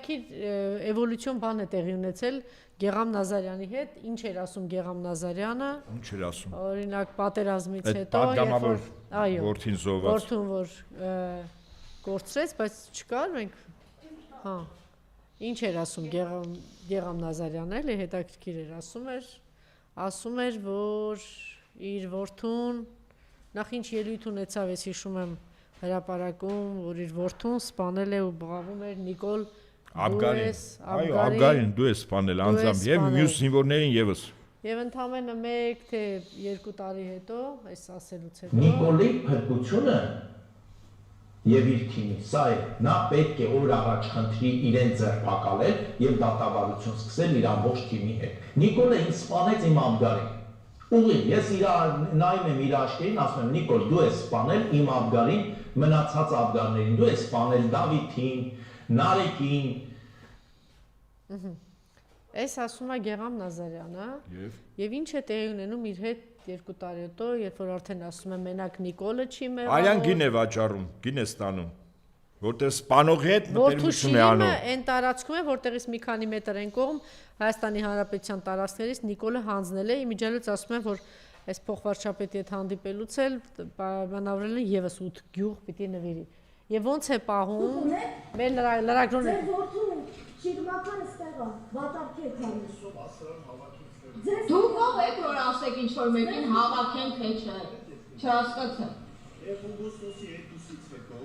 հետաքրքիր էվոլյուցիոն բան է տեղի ունեցել Գեգամ Նազարյանի հետ, ինչ էր ասում Գեգամ Նազարյանը։ Ինչ էր ասում։ Օրինակ պատերազմից հետո, պատգամավոր այո, որդին զոհված։ Որդուն որ կորցրեց, բայց չկար մենք, հա։ Ինչ էր ասում Գեգամ Նազարյանը, էլի հետաքրքիր էր, ասում էր, որ իր որդուն նախ ինչ ելույթ ունեցավ, ես հիշում եմ հրապարակում, որ իր որդուն սպանել է ու բղավում էր Նիկոլ Աբգարին, դու ես սպանել անձամբ եւ մյուս զինվորներին եւս։ Եվ ընդամենը 1 թե 2 տարի հետո, այս ասելուց հետո Նիկոլի փրկությունը եւ իր թիմի, սա է, նա պետք է օր առաջ խնդրի իրեն ձերբակալել եւ դատավարություն սկսել իր ամբողջ թիմի հետ։ Նիկոլը ինձ սպանեց իմ Աբգարին։ Ուղիղ, ես նայում եմ իր աչքերին, ասում եմ Նիկոլ, դու ես սպանել իմ Աբգարին, մնացած Աբգարներին, դու ես սպանել Դավիթին, Նարեկին։ Այս ասում է Գեգամ Նազարյանը եւ ինչ է տեղի ունենում իր հետ 2 տարի հետո, երբ որ արդեն ասում եմ մենակ Նիկոլը չի մեղավոր։ Արյան գին է վաճառում, գին է ստանում, որտեղ սպանողի հետ մտերմություն է անում։ Այն տարածքում է, որտեղից մի քանի մետր են կողմ Հայաստանի Հանրապետության տարածքներից Նիկոլը հանձնել է, իմիջիալից ասում են, որ այս փոխվարչապետի հետ հանդիպելուց էլ բանավորել են եւս 8 գյուղ պիտի նվիրի։ Եվ ոնց է պահում մեր լրագրողները։ Շիրմական ստեղա, վատարկի եք համեսում։ Դուք ով եք, որ ասեք ինչ-որ մեկին հավաքեն, թե չէ, չհասկացա։ Եվ օգոստոսի 2-ից հետո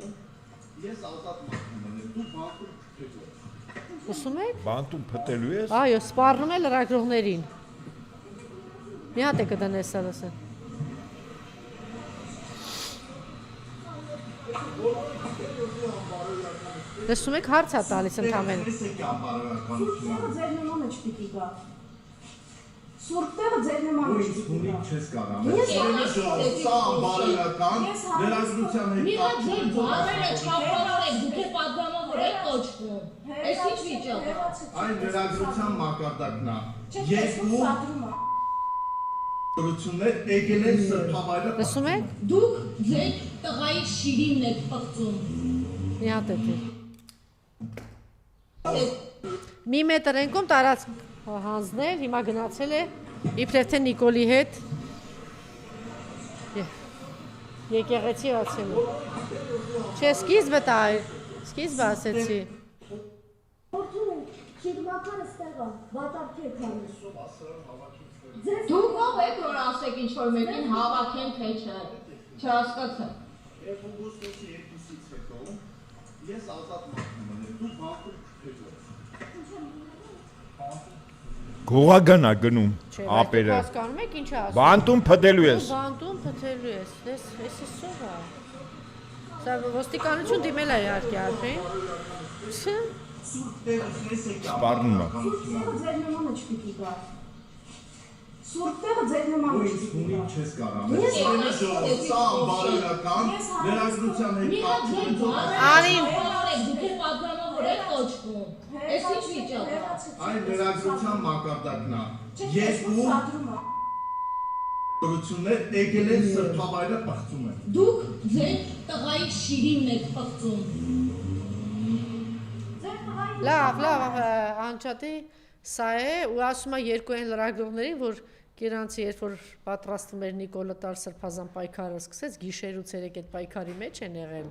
ես ազատ մատնում եմ, դու բանտում փտելու ես։ Ուսում եք։ Բանտում փտելու ես։ Այո, սպառնում է լրագրողներին։ Մի հատ է կդնես ասեն։ Լսում եք հարց է տալիս ընդամենը։ Սուրտեղը ձեր նմանը չպիտի գա։ Սուրտեղը ձեր նմանը չպիտի գա։ Չես կարող։ Սա անբարոյական լրագրության հետ։ Մի հատ ձեր բարերը չափավոր եք, դուք եք պատգամավոր եք կոչվում։ Այս ինչ վիճակ է։ Այն լրագրության մակարդակն է։ Երկու լրություններ եկել են սրբավայրը։ Լսում եք։ Դուք ձեր տղայի շիրիմն եք պղծում։ Մի հատ է դեր։ Մի մետր ենքում տարած հանձնել, հիմա գնացել է իբրև թե Նիկոլի հետ եկեղեցի ացելու։ Չէ, սկիզբը ասեցի։ Որդուն շիրմական ստեղա, վատարկի եք համեսում։ Դուք ով եք, որ ասեք ինչ-որ մեկին հավաքեն, թե չէ, չհասկացա։ Եվ օգոստոսի 2-ից հետո ես ազատ մատնում եմ, դու բանտում փտելու ես։ Գողագանա գնում ապերը։ Հասկանում եք ինչ է ասում։ Բանտում փտելու ես։ Բանտում փտելու ես։ Էս սով է։ Սա ոստիկանություն դիմել է իհարկե արդեն։ Սպառնում է։ Սուրտեղը ձեր նմանը չպիտի գա։ Սուրտեղը ձեր նմանը չպիտի գա։ Չես կարող։ Սա անբարոյական լրագրության հետ։ Մի հատ ձեր Արին։ բարերը դուք եք պատգամավոր եք կոչվում։ Այս ինչ վիճակ է։ Այն լրագրության մակարդակն է։ Երկու լրություններ եկել են սրբավայրը պղծում են։ Դուք ձեր տղայի շիրիմն եք պղծում։ Լավ, անջատի սա է ու ասում է երկու այն լրագրողներին, որ Գերանցի երբ որ պատրաստվում էր Նիկոլը տալ սրբազան պայքարը սկսեց, գիշեր ու ցերեկ այդ պայքարի մեջ են եղել։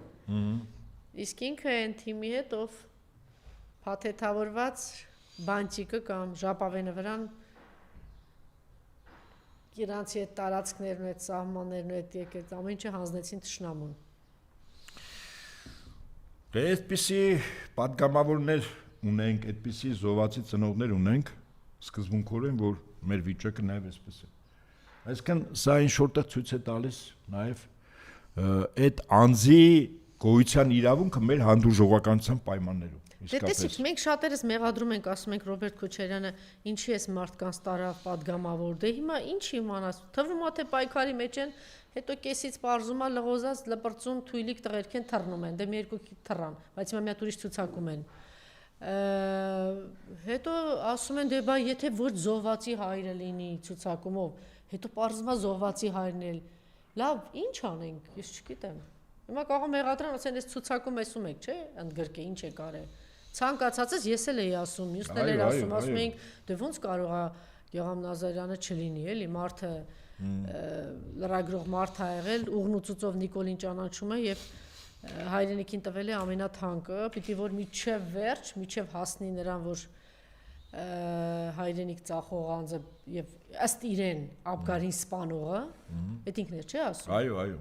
Իսկ ինքը այն թիմի հետ ով փաթեթավորված բանտիկը կամ ժապավենը վրան Գերանցի այդ տարածքներն ու այդ սահմաններն ու այդ եկել ամեն ինչը հանձնեցին թշնամուն։ Դե այդպիսի պատգամավորներ ունենք, այդպիսի զոհվածի ծնողներ ունենք, սկզբունքորեն, որ մեր վիճակը նաև այսպես է։ Այսինքն սա ինչ որտեղ ցույց է տալիս նաև այդ անձի գոյության իրավունքը մեր հանդուրժողականության պայմաններում։ Դե տեսեք, մենք շատերս մեղադրում ենք, ասում ենք Ռոբերտ Քոչարյանը, ինչի էս մարդկանց տարավ պատգամավոր, դե հիմա ինչ իմանաս, թվում է թե պայքարի մեջ են, հետո կեսից պարզում է լղոզած լպրծուն թույլիկ տղերք են թռնում են, դե մի երկու թռան, բայց հիմա մի հատ ուրիշ ցուցակում են։ Հետո ասում են դե բա եթե ոչ զոհվածի հայրը լինի ցուցակումով, հետո պարզվում է զոհվածի հայրն էլ։ Լավ, ինչ անենք, ես չգիտեմ։ Հիմա կարող մեղադրան ասեն, այս ցուցակում էսում եք, չէ՞, ընդգրկե, ինչ է կարել։ Ցանկացածս ես էլ էի ասում, մյուսն էլ էր Այո, ասում, այո, ասում այո։ էինք, դե ոնց կարող է Գեգամ Նազարյանը չլինի, էլի, մարդը լրագրող մարդ ա եղել, ուղն ու ծուծով Նիկոլին ճանաչում է եւ հայրենիքին տվել է ամենաթանկը, պիտի որ միջև վերջ, միջև հասնի նրան, որ հայրենիք ծախող անձը եւ ըստ իրեն Աբգարին սպանողը, այդ ինքն էր, չէ՞ ասում։ Այո, այո։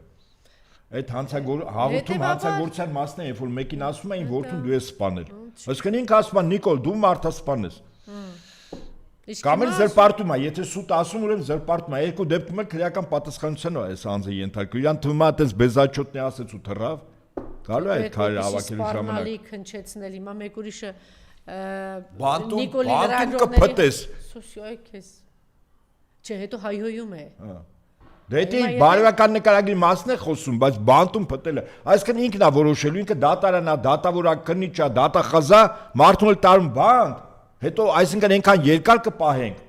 Այդ հաղորդում հանցագործության մասն է, երբ որ մեկին ասում էին, որտուն դու ես սպանել։ Այսինքն ինքը ասում է Նիկոլ, դու մարդը սպանես։ Կամ էլ զրպարտում է, եթե սուտ ասում, ուրեմն զրպարտում է, երկու դեպքում էլ քրեական պատասխանատվության է այս անձը ենթարկվում։ Իրան թվում է այդպես բեզաչոտնի ասեց ու թռավ։ Գալու է այդ քարը հավաքելու ժամանակ։ Սպառնալի քնչեցնել, հիմա մեկ ուրիշը Բանտում կփտես։ Սոսիոյ քեզ։ Չէ, հետո հայհոյում է։ Դե դա բարոյական նկարագրի մասն է խոսում, բայց բանտում փտելը, այսինքն ինքն է որոշելու, ինքը դատարանա, դատավորա, քննիչա, դատախազա, մարդուն էլ տարում բանտ, հետո այսինքն այնքան երկար կպահենք,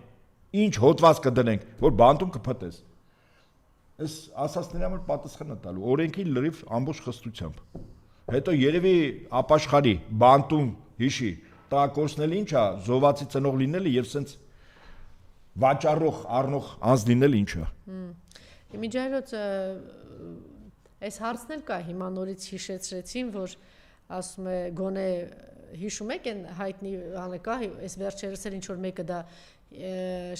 ինչ հոդված կդնենք, որ բանտում կփտես։ Այս ասածների համար պատասխան է տալու, օրենքի լրիվ ամբողջ խստությամբ։ Հետո երևի ապաշխարի, բանտում, հիշի, տակորցնել ինչա, զովացի ծնող լինելը եւ սենց վաճառող, առնող անձ լինելը ինչա։ Իմիջայլոց այս հարցն էլ կա, հիմա նորից հիշեցրեցին, որ ասում է գոնե հիշում եք այն հայտնի բանը կա, այս վերջերս էլ ինչ որ մեկը դա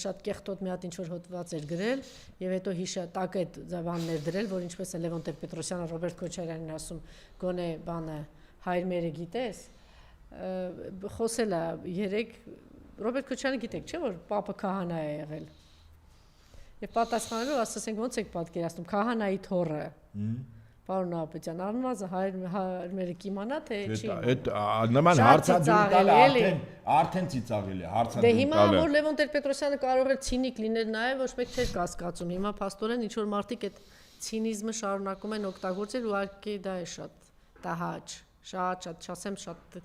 շատ կեղտոտ մի հատ ինչ որ հոդված էր գրել եւ հետո տակ այդ բաններ դրել, որ ինչպես է Լևոն Տեր-Պետրոսյանը Ռոբերտ Քոչարյանին ասում, գոնե բանը հայր մերը գիտես, խոսել է երեք Ռոբերտ Քոչարյանը գիտեք, չէ՞ որ պապը քահանա է եղել։ Եվ պատասխանելով ասացենք ոնց եք պատկերացնում քահանայի թոռը։ Պարոն Ապետյան, Արմազը հայրմերը կիմանա թե չի։ Այդ նման հարցադրում տալը արդեն ծիծաղել է, հարցադրում տալը։ Դե հիմա որ Լևոն Տեր-Պետրոսյանը կարող է ցինիկ լինել նաև ոչ մեկ չէր կասկածում։ Հիմա փաստորեն ինչ որ մարդիկ այդ ցինիզմը շարունակում են օգտագործել, ուղղակի դա է շատ տահաճ, շատ, չասեմ շատ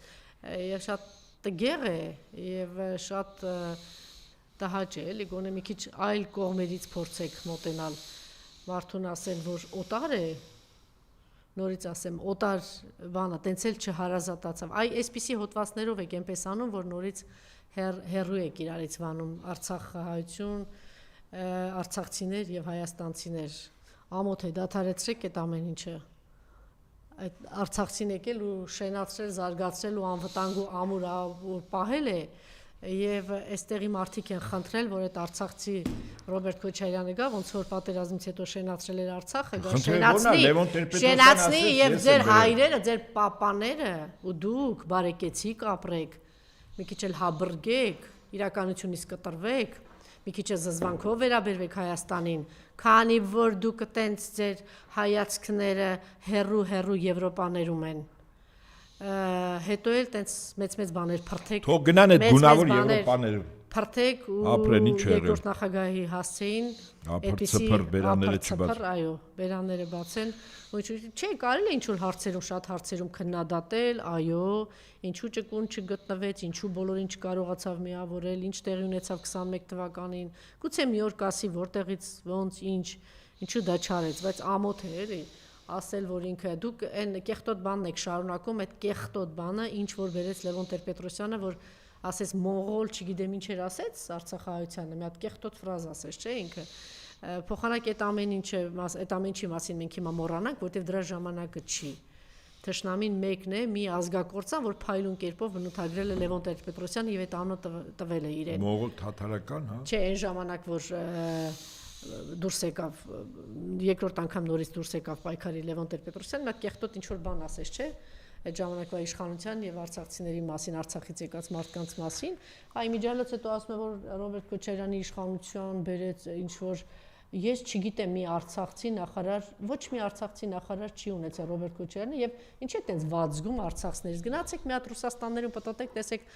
եւ շատ տգեղ է եւ շատ տահաճ է, էլի գոնե մի քիչ այլ կողմերից փորձեք մոտենալ մարդուն ասել, որ օտար է, նորից ասեմ, օտար բանը, տենց էլ չհարազատացավ։ Այ այսպիսի հոդվածներով եք այնպես անում, որ նորից հերրու եք իրարից վանում Արցախահայություն, արցախցիներ եւ հայաստանցիներ։ Ամոթ է դադարեցրեք այդ ամեն ինչը։ Այդ արցախցին եկել ու շենացրել, զարգացրել ու անվտանգ ու ամուր պահել է եւ այստեղի մարդիկ են խնդրել, որ այդ արցախցի Ռոբերտ Քոչարյանը գա, ոնց որ պատերազմից հետո շենացրել էր Արցախը, գա շենացնի եւ ձեր հայրերը, ձեր պապաները ու դուք բարեկեցիկ ապրեք, մի քիչ էլ հաբրգեք, իրականությունից կտրվեք, մի քիչ զզվանքով վերաբերվեք Հայաստանին, քանի որ դուք այտենց ձեր հայացքները հերրու Եվրոպաներում են։ Հետո էլ տենց մեծ բաներ փրթեք։ Թող գնան այդ գունավոր Եվրոպաներում։ Փրթեք ու երկրորդ նախագահի հասցեին այդպիսի այո, բերանները բացեն։ Չէ, կարելի է ինչ որ հարցերում, շատ հարցերում քննադատել, այո, ինչու ճկուն չգտնվեց, ինչու բոլորին չկարողացավ միավորել, ինչ տեղի ունեցավ 21 թվականին։ Գուցե մի օր կասի որտեղից ոնց ինչու դա չարեց, բայց ամոթ է, էլի։ Ասել, որ ինքը դուք այն կեղտոտ բանն եք շարունակում, այդ կեղտոտ բանը, ինչ որ բերեց Լևոն Տեր-Պետրոսյանը, որ ասես մոնղոլ, չգիտեմ ինչ էր ասեց Արցախահայությանը, մի հատ կեղտոտ ֆրազ ասեց, չէ՞ ինքը։ Փոխանակ այդ ամեն ինչի մասին մենք հիմա մոռանանք, որտեղ դրա ժամանակը չի։ Թշնամին մեկն է, մի ազգակործան, որ փայլուն կերպով բնութագրել է Լևոն Տեր-Պետրոսյանը եւ այդ անունը տվել է իրեն։ Մոնղոլ թաթարական, հա։ Չէ, այն ժամանակ որ դուրս եկավ երկրորդ անգամ նորից դուրս եկավ պայքարի Լևոն Տեր-Պետրոսյանը, մի հատ կեղտոտ ինչ որ բան ասեց, չէ՞, այդ ժամանակվա իշխանության եւ արցախցիների մասին, Արցախից եկած մարդկանց մասին, այ իմիջիալոց հետո ասում է, որ Ռոբերտ Քոչարյանի իշխանություն բերեց ինչ որ ես չգիտեմ մի արցախցի նախարար, ոչ մի արցախցի նախարար չի ունեցել Ռոբերտ Քոչարյանը եւ ինչ է տենց վազգում արցախցիներից։ Գնացեք մի հատ Ռուսաստաններում պատտեք, տեսեք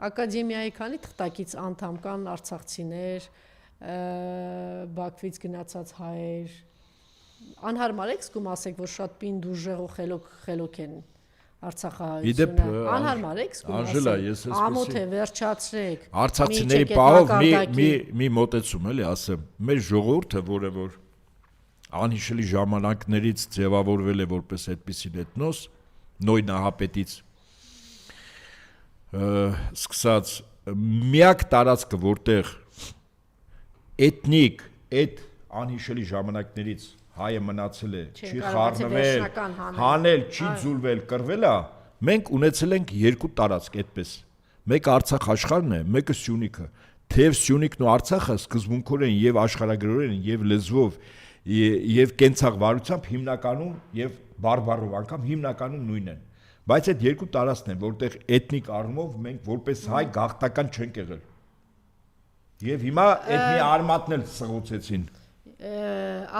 ակադեմիայի քանի թղթակից անդամ կան արցախցիներ, Բաքվից գնացած հայեր, անհարմար եք զգում ասեք, որ շատ պինդ ուժեղ ու խելոք են Արցախահայությունը, անհարմար եք զգում ասեք, ամոթ է վերջացրեք, արցախցիների պահով մի մոտեցում էլի ասեմ, մեր ժողովուրդը, որը որ անհիշելի ժամանակներից ձևավորվել է որպես այդպիսի էթնոս, նոյ նահապետից սկսած միակ տարածքը, որտեղ էթնիկ այդ անհիշելի ժամանակներից հայը մնացել է, չի խառնվել, հանել, չի ձուլվել, կռվել է, մենք ունեցել ենք երկու տարածք այդպես։ Մեկը Արցախ աշխարհն է, մեկը Սյունիքը։ Թեև Սյունիքն ու Արցախը սկզբունքորեն եւ աշխարհագրորեն եւ լեզվով եւ կենցաղվարությամբ հիմնականում եւ բարբառով անգամ հիմնականում նույնն են։ Բայց այդ երկու տարածքն են, որտեղ էթնիկ առումով մենք որպես հայ գաղթական չենք եղել։ Եվ հիմա այդ մի արմատն էլ սղոցեցին։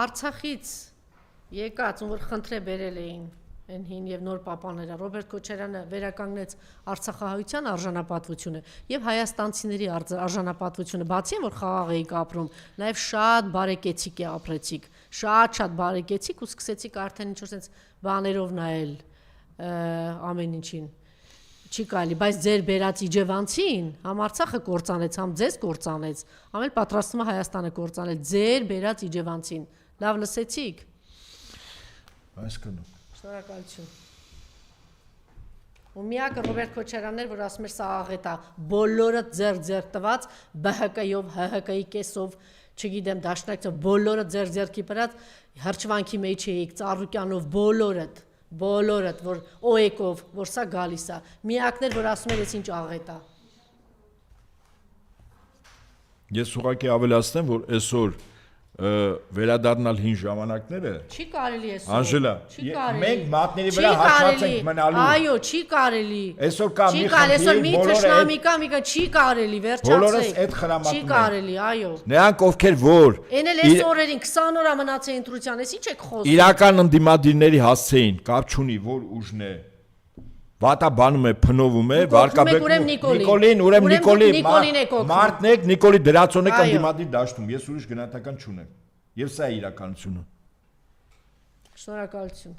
Արցախից եկած, ում որ խնդրե բերել էին այն հին եւ նոր պապաները, Ռոբերտ Քոչարյանը վերականգնեց Արցախահայության արժանապատվությունը եւ հայաստանցիների արժանապատվությունը, բացի որ խաղաղ էիք ապրում, նաեւ շատ բարեկեցիկ է ապրեցիք, շատ բարեկեցիկ ու սկսեցիք արդեն ինչ որ sense բաներով նայել ամեն ինչին։ Չի կարելի, բայց ձեր բերած իջևանցին համ Արցախը կործանեց, համ ձեզ կործանեց, համ էլ պատրաստվում է Հայաստանը կործանել, ձեր բերած իջևանցին։ Լավ լսեցիք։ Այսքանը։ Շնորհակալություն։ Ու միակը Ռոբերտ Քոչարյանն էր, որ ասում էր սա աղետ է, բոլորը ձեր տված ԲՀԿ-ով, ՀՀԿ-ի կեսով, չգիտեմ, դաշնակցով, բոլորը ձեր կիպրած հրճվանքի մեջ էիք, Ծառուկյանով, բոլորդ, որ օեկով, որ սա գալիս է, միակներ, որ ասում էր, ես ինչ աղետ է։ Ես ուղղակի ավելացնեմ, որ այսօր վերադառնալ հին ժամանակները Չի կարելի այսօր։ Անժելա, Չի կարելի։ մենք մատների վրա հաշված ենք մնալու։ Այո, չի կարելի։ Այսօր կա մի այսօր մի խնդիր, թշնամի կա, մի կա, չի կարելի, բոլորս վերջացեք։ այդ խրամատում Չի ենք։ կարելի, այո։ Նրանք ովքեր որ Էն էլ այս օրերին 20 օր մնացել ընտրության, ես ինչ եք խոսում։ իրական ընդդիմադիրների հասցեին, կապ չունի, որ ուժն է։ Վատաբանում է, փնովում է, վարկաբեկ Նիկոլին, ուրեմն Նիկոլին մարդն եք, Նիկոլի դրացոն եք ընդդիմադիր դաշտում, ես ուրիշ գնահատական չունեմ։ Եվ սա է իրականությունը։ Շնորհակալություն։